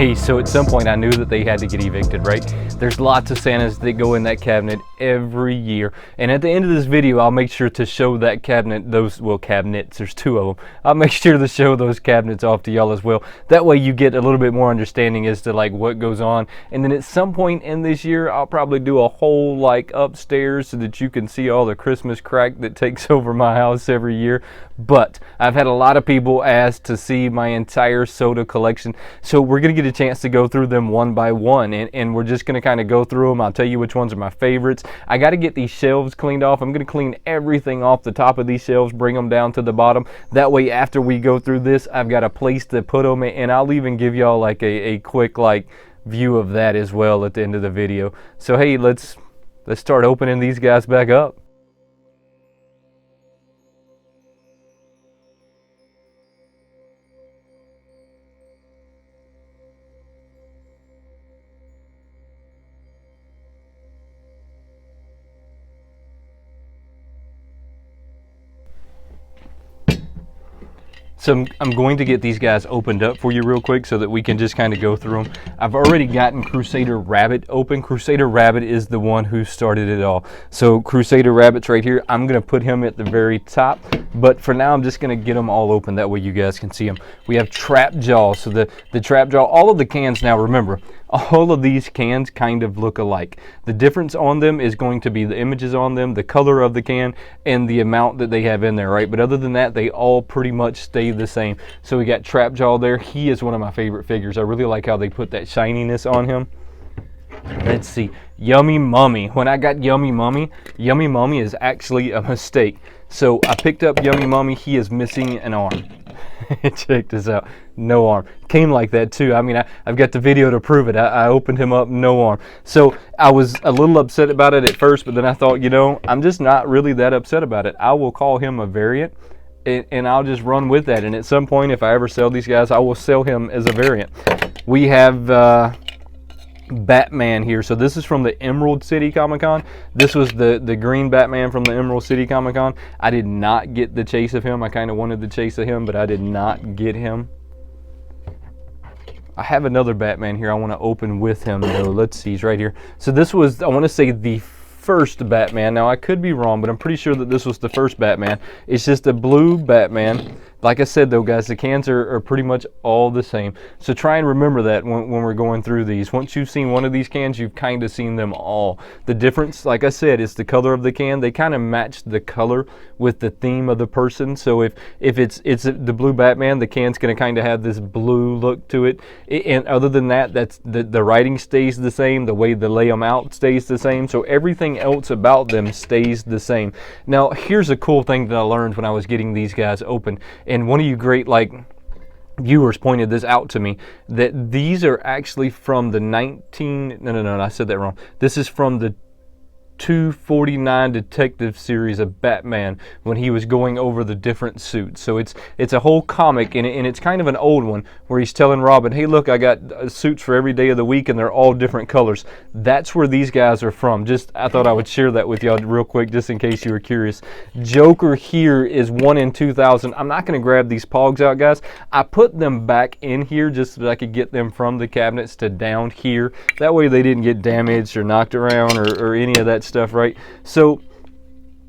Hey, so at some point I knew that they had to get evicted, right? There's lots of Santas that go in that cabinet every year. And at the end of this video, I'll make sure to show that cabinet, cabinets, there's two of them. I'll make sure to show those cabinets off to y'all as well. That way you get a little bit more understanding as to like what goes on. And then at some point in this year, I'll probably do a whole like upstairs so that you can see all the Christmas crack that takes over my house every year. But I've had a lot of people ask to see my entire soda collection. So we're going to get a chance to go through them one by one, and we're just going to kind of go through them. I'll tell you which ones are my favorites. I got to get these shelves cleaned off. I'm going to clean everything off the top of these shelves, bring them down to the bottom. That way after we go through this, I've got a place to put them, and I'll even give y'all like a quick like view of that as well at the end of the video. So hey, let's start opening these guys back up. So I'm going to get these guys opened up for you real quick so that we can just kind of go through them. I've already gotten Crusader Rabbit open. Crusader Rabbit is the one who started it all. So Crusader Rabbit's right here. I'm going to put him at the very top. But for now, I'm just going to get them all open. That way you guys can see them. We have Trap Jaw. So the Trap Jaw, all of the cans now, remember, all of these cans kind of look alike. The difference on them is going to be the images on them, the color of the can, and the amount that they have in there, right? But other than that, they all pretty much stay the same. So we got Trap Jaw there. He is one of my favorite figures. I really like how they put that shininess on him. Let's see. Yummy Mummy. When I got Yummy Mummy is actually a mistake. So I picked up Yummy Mummy. He is missing an arm. Check this out. No arm. Came like that too. I mean, I've got the video to prove it. I opened him up, no arm. So I was a little upset about it at first, but then I thought, you know, I'm just not really that upset about it. I will call him a variant, and I'll just run with that. And at some point, if I ever sell these guys, I will sell him as a variant. We have Batman here. So this is from the Emerald City Comic Con. This was the green Batman from the Emerald City Comic Con. I did not get the chase of him. I kind of wanted the chase of him, but I did not get him. I have another Batman here I want to open with him though. Let's see, he's right here. So this was, I want to say, the first Batman. Now I could be wrong, but I'm pretty sure that this was the first Batman. It's just a blue Batman. Like I said though, guys, the cans are pretty much all the same. So try and remember that when we're going through these. Once you've seen one of these cans, you've kind of seen them all. The difference, like I said, is the color of the can. They kind of match the color with the theme of the person. So if it's the blue Batman, the can's going to kind of have this blue look to it. And other than that, that's the writing stays the same. The way they lay them out stays the same. So everything else about them stays the same. Now, here's a cool thing that I learned when I was getting these guys open. And one of you great viewers pointed this out to me, that these are actually from the I said that wrong. This is from the 249 detective series of Batman when he was going over the different suits. So it's a whole comic, and it's kind of an old one where he's telling Robin, hey look, I got suits for every day of the week and they're all different colors. That's where these guys are from. I thought I would share that with y'all real quick just in case you were curious. Joker here is 1 in 2,000. I'm not going to grab these pogs out, guys. I put them back in here just so that I could get them from the cabinets to down here. That way they didn't get damaged or knocked around or any of that stuff, right? So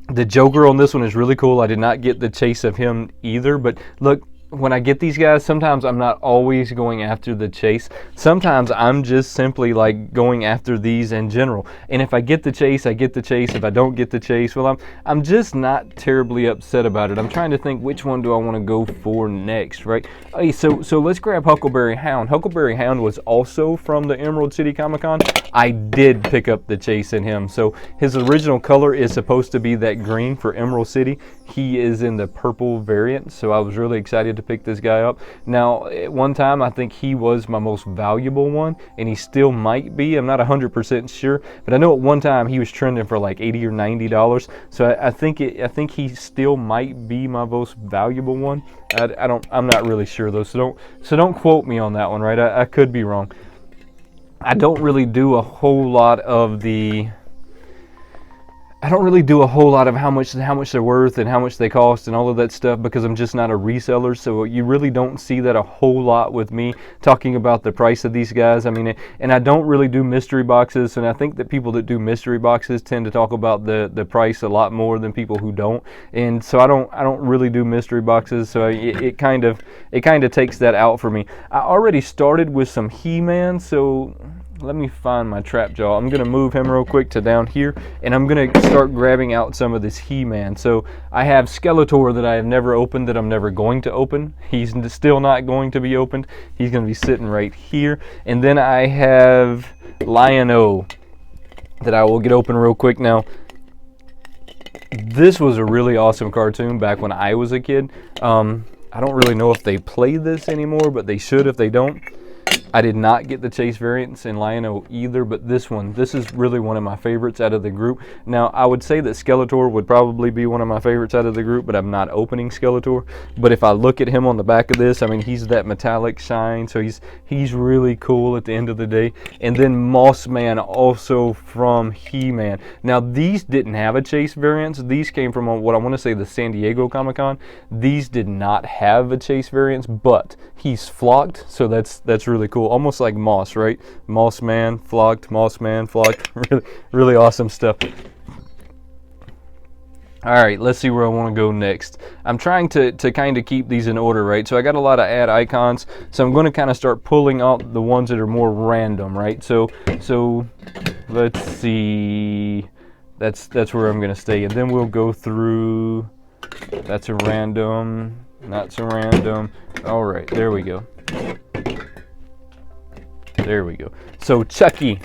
the Joker on this one is really cool. I did not get the chase of him either, but look, when I get these guys, sometimes I'm not always going after the chase. Sometimes I'm just simply like going after these in general. And if I get the chase, I get the chase. If I don't get the chase, well, I'm just not terribly upset about it. I'm trying to think, which one do I want to go for next, right? Hey, so let's grab Huckleberry Hound. Huckleberry Hound was also from the Emerald City Comic Con. I did pick up the chase in him. So his original color is supposed to be that green for Emerald City. He is in the purple variant, so I was really excited to pick this guy up. Now, at one time, I think he was my most valuable one, and he still might be. I'm not 100% sure, but I know at one time he was trending for like $80 or $90. So I think he still might be my most valuable one. I'm not really sure though. So don't quote me on that one, right? I could be wrong. I don't really do a whole lot of the I don't really do a whole lot of how much they're worth and how much they cost and all of that stuff, because I'm just not a reseller. So you really don't see that a whole lot with me talking about the price of these guys. I mean, and I don't really do mystery boxes, and I think that people that do mystery boxes tend to talk about the price a lot more than people who don't. And so I don't really do mystery boxes. So it kind of takes that out for me. I already started with some He-Man, so let me find my trap jaw. I'm going to move him real quick to down here, and I'm going to start grabbing out some of this He-Man. So I have Skeletor that I have never opened, that I'm never going to open. He's still not going to be opened. He's going to be sitting right here. And then I have Lion-O that I will get open real quick. Now, this was a really awesome cartoon back when I was a kid. I don't really know if they play this anymore, but they should if they don't. I did not get the Chase variants in Lion-O either, but this is really one of my favorites out of the group. Now, I would say that Skeletor would probably be one of my favorites out of the group, but I'm not opening Skeletor. But if I look at him on the back of this, I mean, he's that metallic shine, so he's really cool at the end of the day. And then Moss Man, also from He-Man. Now, these didn't have a Chase variants. These came from what I want to say the San Diego Comic-Con. These did not have a Chase variants, but he's flocked, so that's really cool. Almost like Moss, right? Moss Man, flocked, Moss Man, flocked. Really awesome stuff. Alright, let's see where I want to go next. I'm trying to kind of keep these in order, right? So I got a lot of add icons, so I'm going to kind of start pulling out the ones that are more random, right? So let's see. That's where I'm going to stay, and then we'll go through. That's a random, not so random. Alright, there we go. There we go. So Chucky,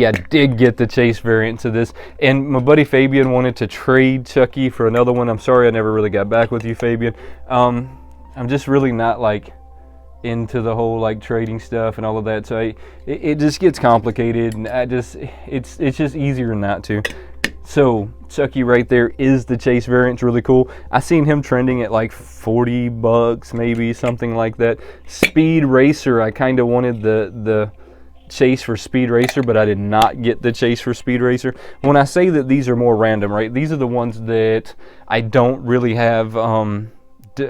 I did get the Chase variant to this, and my buddy Fabian wanted to trade Chucky for another one. I'm sorry I never really got back with you, Fabian. I'm just really not like into the whole like trading stuff and all of that. So it just gets complicated, and it's just easier not to. So Chucky right there is the Chase variant. It's really cool. I seen him trending at like $40, maybe something like that. Speed Racer, I kind of wanted the Chase for Speed Racer, but I did not get the Chase for Speed Racer. When I say that these are more random, right, these are the ones that I don't really have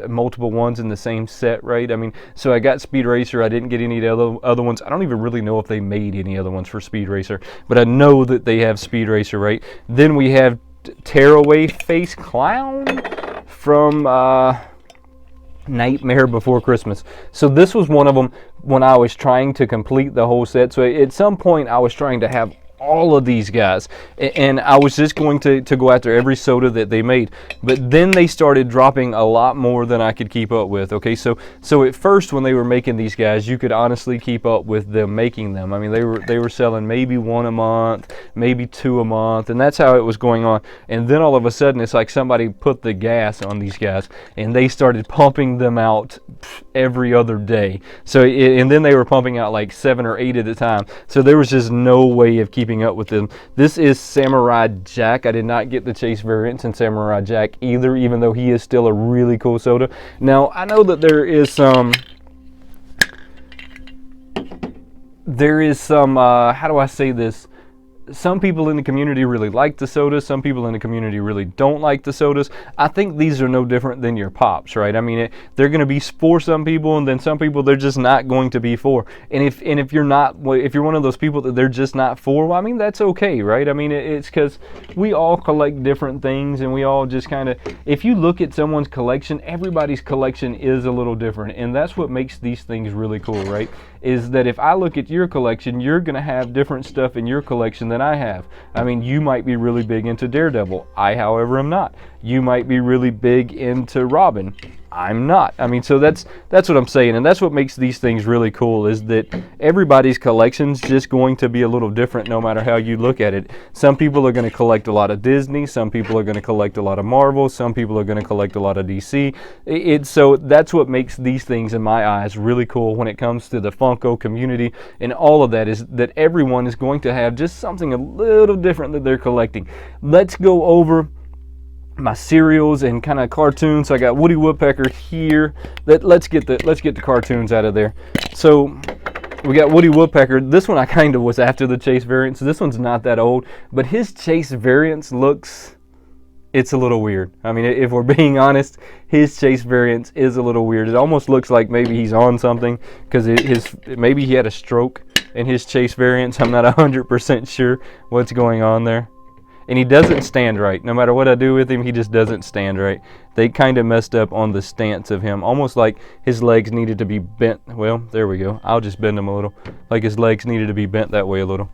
multiple ones in the same set, right? I mean, so I got Speed Racer. I didn't get any of the other ones. I don't even really know if they made any other ones for Speed Racer, but I know that they have Speed Racer, right? Then we have Tearaway Face Clown from Nightmare Before Christmas. So this was one of them when I was trying to complete the whole set. So at some point I was trying to have all of these guys, and I was just going to go after every soda that they made, but then they started dropping a lot more than I could keep up with. Okay, so at first when they were making these guys, you could honestly keep up with them making them. I mean, they were selling maybe one a month, maybe two a month, and that's how it was going on. And then all of a sudden it's like somebody put the gas on these guys, and they started pumping them out every other day. So and then they were pumping out like 7 or 8 at a time, so there was just no way of keeping up with them. This is Samurai Jack. I did not get the Chase variants in Samurai Jack either, even though he is still a really cool soda. Now, I know that there is some how do I say this? Some people in the community really like the sodas. Some people in the community really don't like the sodas. I think these are no different than your pops, right? I mean, they're going to be for some people, and then some people they're just not going to be for. And if you're not, if you're one of those people that they're just not for, well, I mean, that's okay, right? I mean, it's because we all collect different things, and we all just kind of, if you look at someone's collection, everybody's collection is a little different, and that's what makes these things really cool, right? Is that if I look at your collection, you're going to have different stuff in your collection than I have. I mean, you might be really big into Daredevil. I, however, am not. You might be really big into Robin. I'm not. I mean, so that's what I'm saying, and that's what makes these things really cool, is that everybody's collection's just going to be a little different no matter how you look at it. Some people are going to collect a lot of Disney, some people are going to collect a lot of Marvel, some people are going to collect a lot of DC. So that's what makes these things, in my eyes, really cool when it comes to the Funko community, and all of that is that everyone is going to have just something a little different that they're collecting. Let's go over my cereals and kind of cartoons. So I got Woody Woodpecker here. Let's get the cartoons out of there. So We got Woody Woodpecker. This one I kind of was after the Chase variant, so this one's not that old, but his Chase variants looks, it's a little weird. I mean, if we're being honest, his Chase variants is a little weird. It almost looks like maybe he's on something, because maybe he had a stroke in his Chase variants. I'm not 100% sure what's going on there. And he doesn't stand right. No matter what I do with him, he just doesn't stand right. They kind of messed up on the stance of him. Almost like his legs needed to be bent. Well, there we go. I'll just bend him a little. Like his legs needed to be bent that way a little.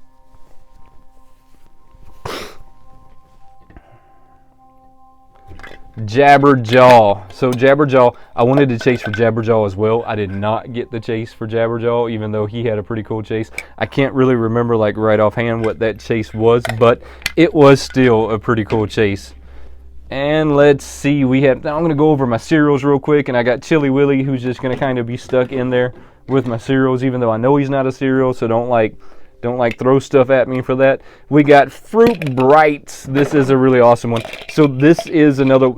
Jabberjaw. So Jabberjaw, I wanted to chase for Jabberjaw as well. I did not get the chase for Jabberjaw, even though he had a pretty cool chase. I can't really remember like right offhand what that chase was, but it was still a pretty cool chase. And let's see, now I'm going to go over my cereals real quick, and I got Chili Willy, who's just going to kind of be stuck in there with my cereals, even though I know he's not a cereal, so don't throw stuff at me for that. We got Fruit Brights. This is a really awesome one. So this is another,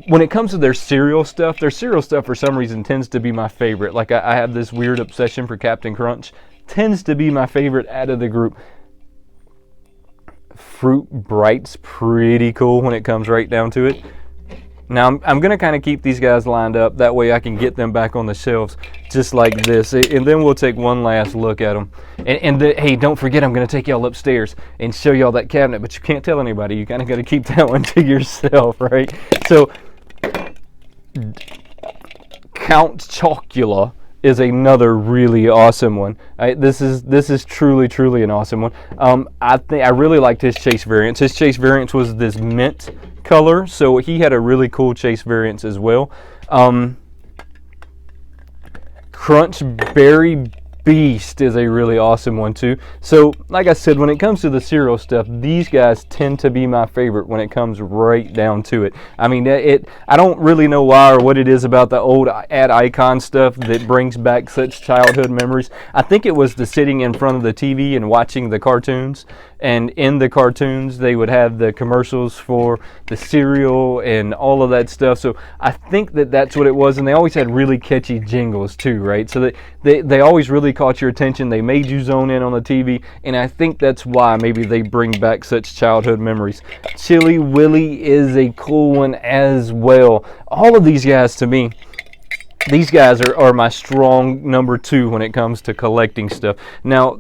when it comes to their cereal stuff for some reason tends to be my favorite. Like I have this weird obsession for Captain Crunch. Tends to be my favorite out of the group. Fruit Brights, pretty cool when it comes right down to it. Now, I'm going to kind of keep these guys lined up. That way I can get them back on the shelves just like this. And then we'll take one last look at them. Hey, don't forget, I'm going to take y'all upstairs and show y'all that cabinet. But you can't tell anybody. You kind of got to keep that one to yourself, right? So, Count Chocula is another really awesome one. This is truly an awesome one. I really liked his Chase variants. His Chase variants was this mint color, so he had a really cool Chase variants as well. Crunch Berry Beast is a really awesome one too. So like I said, when it comes to the cereal stuff, these guys tend to be my favorite when it comes right down to it. I mean, I don't really know why or what it is about the old ad icon stuff that brings back such childhood memories. I think it was the sitting in front of the TV and watching the cartoons. And in the cartoons, they would have the commercials for the cereal and all of that stuff. So I think that's what it was. And they always had really catchy jingles too, right? So they always really caught your attention. They made you zone in on the TV. And I think that's why maybe they bring back such childhood memories. Chili Willy is a cool one as well. All of these guys, to me, these guys are my strong number 2 when it comes to collecting stuff. Now,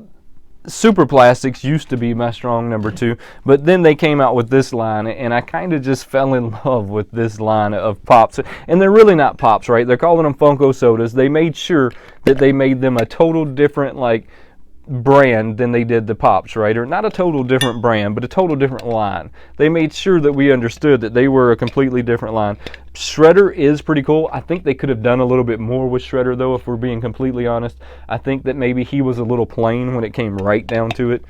Super Plastics used to be my strong number 2, but then they came out with this line, and I kind of just fell in love with this line of Pops. And they're really not Pops, right? They're calling them Funko sodas. They made sure that they made them a total different, like, brand than they did the Pops, right? Or not a total different brand, but a total different line. They made sure that we understood that they were a completely different line. Shredder is pretty cool. I think they could have done a little bit more with Shredder, though, if we're being completely honest. I think that maybe he was a little plain when it came right down to it.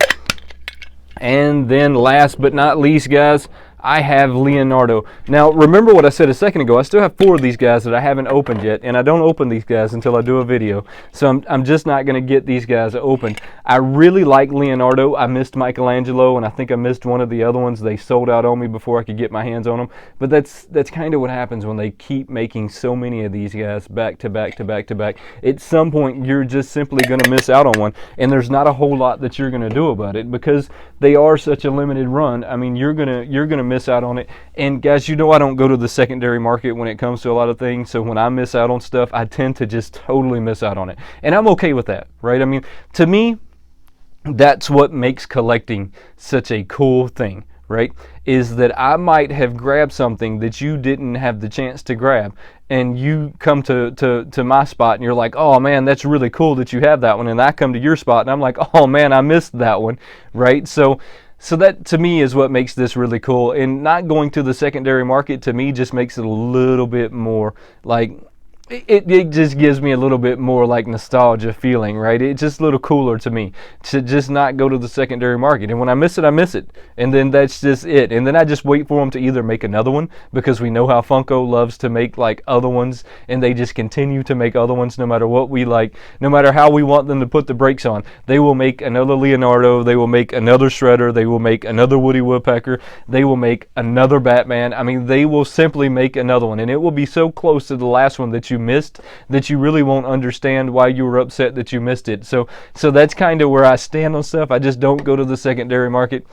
And then last but not least, guys, I have Leonardo. Now, remember what I said a second ago. I still have 4 of these guys that I haven't opened yet, and I don't open these guys until I do a video. So I'm just not going to get these guys opened. I really like Leonardo. I missed Michelangelo, and I think I missed one of the other ones. They sold out on me before I could get my hands on them. But that's kind of what happens when they keep making so many of these guys back to back to back to back. At some point, you're just simply going to miss out on one, and there's not a whole lot that you're going to do about it because they are such a limited run. I mean, you're gonna miss out on it. And guys, you know I don't go to the secondary market when it comes to a lot of things, so when I miss out on stuff, I tend to just totally miss out on it, and I'm okay with that, right? I mean, to me, that's what makes collecting such a cool thing, right? Is that I might have grabbed something that you didn't have the chance to grab, and you come to my spot and you're like, oh man, that's really cool that you have that one, and I come to your spot and I'm like, oh man, I missed that one, right? So that to me is what makes this really cool, and not going to the secondary market to me just makes it a little bit more like, it just gives me a little bit more like nostalgia feeling, right? It's just a little cooler to me to just not go to the secondary market. And when I miss it, I miss it. And then that's just it. And then I just wait for them to either make another one, because we know how Funko loves to make like other ones, and they just continue to make other ones no matter what we like, no matter how we want them to put the brakes on. They will make another Leonardo, they will make another Shredder, they will make another Woody Woodpecker, they will make another Batman. I mean, they will simply make another one, and it will be so close to the last one that you missed that you really won't understand why you were upset that you missed it. So that's kind of where I stand on stuff. I just don't go to the secondary market.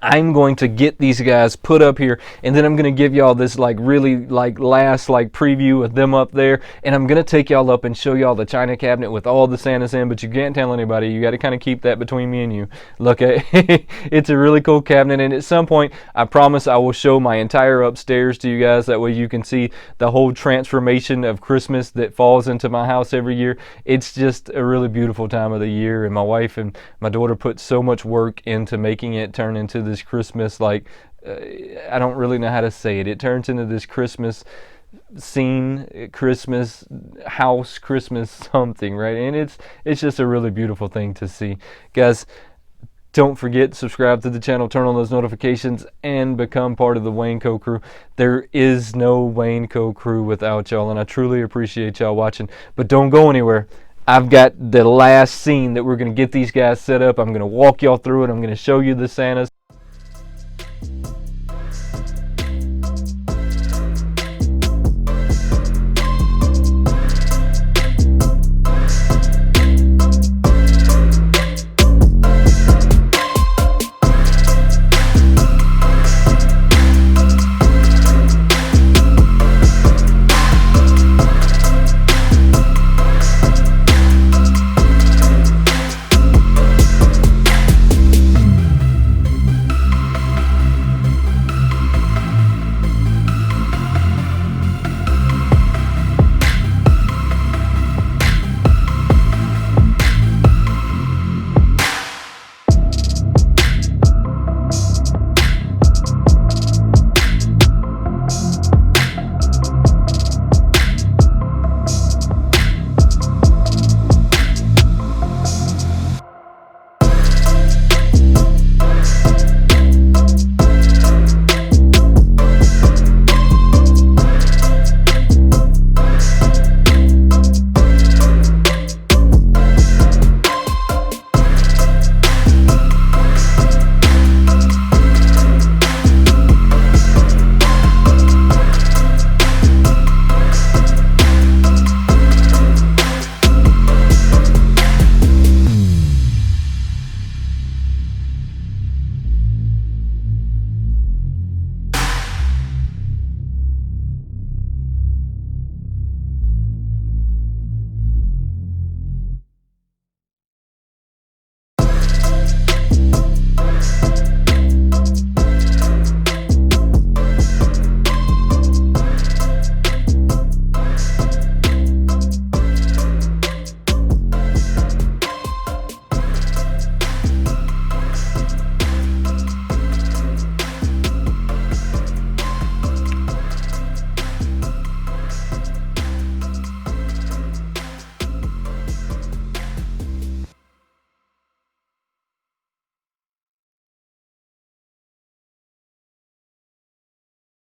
I'm going to get these guys put up here, and then I'm going to give y'all this like really like last like preview of them up there, and I'm going to take y'all up and show y'all the china cabinet with all the Santas in, but you can't tell anybody. You got to kind of keep that between me and you. Look at it's a really cool cabinet, and at some point I promise I will show my entire upstairs to you guys. That way you can see the whole transformation of Christmas that falls into my house every year. It's just a really beautiful time of the year, and my wife and my daughter put so much work into making it turn into this Christmas, like I don't really know how to say it. It turns into this Christmas scene, Christmas house, Christmas something, right? And it's just a really beautiful thing to see. Guys, don't forget, subscribe to the channel, turn on those notifications, and become part of the Wayneko crew. There is no Wayneko crew without y'all, and I truly appreciate y'all watching. But don't go anywhere. I've got the last scene that we're going to get these guys set up. I'm going to walk y'all through it. I'm going to show you the Santas.